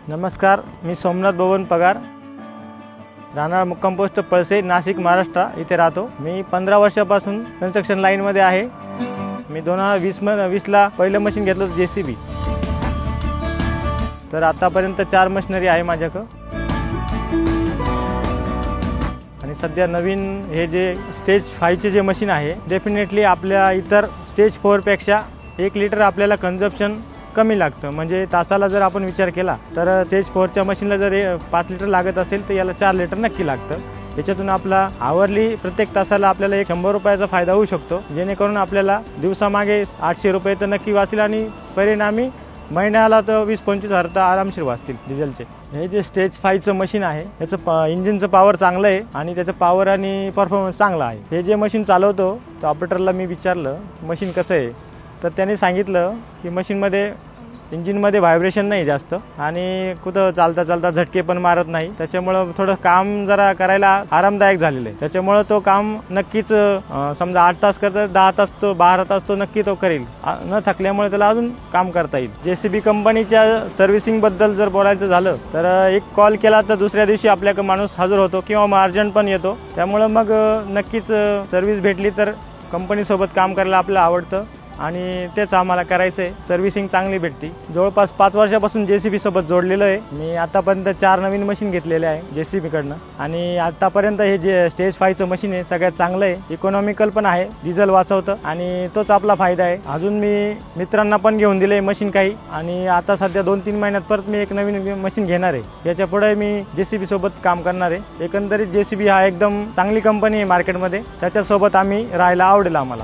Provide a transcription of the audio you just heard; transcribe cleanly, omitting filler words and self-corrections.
नमस्कार, मी सोमनाथ बबन पगार, राहणार मुक्काम पोस्ट पळसे, नाशिक, महाराष्ट्र इथे राहतो। मी 15 वर्षापासून कन्स्ट्रक्शन लाईनमध्ये आहे। मी 2020ला पहिलं मशीन घेतलं होतं JCB। तर आतापर्यंत 4 मशिनरी आहे माझ्याकडे आणि सध्या नवीन हे जे स्टेज 5 चे जे मशीन आहे, डेफिनेटली आपल्या इतर स्टेज 4 पेक्षा 1 लिटर आपल्याला कन्झम्पशन कमी लागतं। म्हणजे तासाला जर आपण विचार केला तर स्टेज 4 च्या मशीनला जर 5 लिटर लागत असेल तर याला 4 लिटर नक्की लागतं। याच्यातून आपला आवरली प्रत्येक तासाला आपल्याला 100 रुपयाचा फायदा होऊ शकतो, जेणेकरून आपल्याला दिवसामागे 800 रुपये तर नक्की वाचतील आणि परिणामी महिन्याला तर 20-25 हजार तर आरामशीर वाचतील डिझेलचे। हे जे स्टेज 5 चं मशीन आहे याचं इंजिनचं पॉवर चांगलं आहे आणि त्याचं पॉवर आणि परफॉर्मन्स चांगला आहे। हे जे मशीन चालवतो तो ऑपरेटरला मी विचारलं मशीन कसं आहे, तर त्याने सांगितलं की मशीनमध्ये इंजिनमध्ये व्हायब्रेशन नाही जास्त आणि कुठं चालता चालता झटके पण मारत नाही, त्याच्यामुळे थोडं काम जरा करायला आरामदायक झालेलं आहे। त्याच्यामुळे तो काम नक्कीच समजा 8 तास करता 10 तास तो 12 तास तो नक्की तो करेल, न थकल्यामुळे त्याला अजून काम करता येईल। JCB कंपनीच्या सर्व्हिसिंग बद्दल जर बोलायचं झालं तर एक कॉल केला तर दुसऱ्या दिवशी आपल्याकडे माणूस हजर होतो किंवा मग अर्जंट पण येतो। त्यामुळे मग नक्कीच सर्व्हिस भेटली तर कंपनी सोबत काम करायला आपल्याला आवडतं आणि तेच आम्हाला करायचं आहे। सर्व्हिसिंग चांगली भेटते। जवळपास 5 वर्षापासून JCB सोबत जोडलेलो आहे मी। आतापर्यंत 4 नवीन मशीन घेतलेले आहे JCB कडनं आणि आतापर्यंत हे जे स्टेज 5 चं मशीन आहे सगळ्यात चांगलं आहे, इकॉनॉमिकल पण आहे, डिझेल वाचवतं आणि तोच आपला फायदा आहे। अजून मी मित्रांना पण घेऊन दिले मशीन काही आणि आता सध्या 2-3 महिन्यात परत मी एक नवीन मशीन घेणार आहे। याच्या पुढे मी JCB सोबत काम करणार आहे। एकंदरीत JCB हा एकदम चांगली कंपनी आहे मार्केटमध्ये, त्याच्यासोबत आम्ही राहायला आवडेल आम्हाला।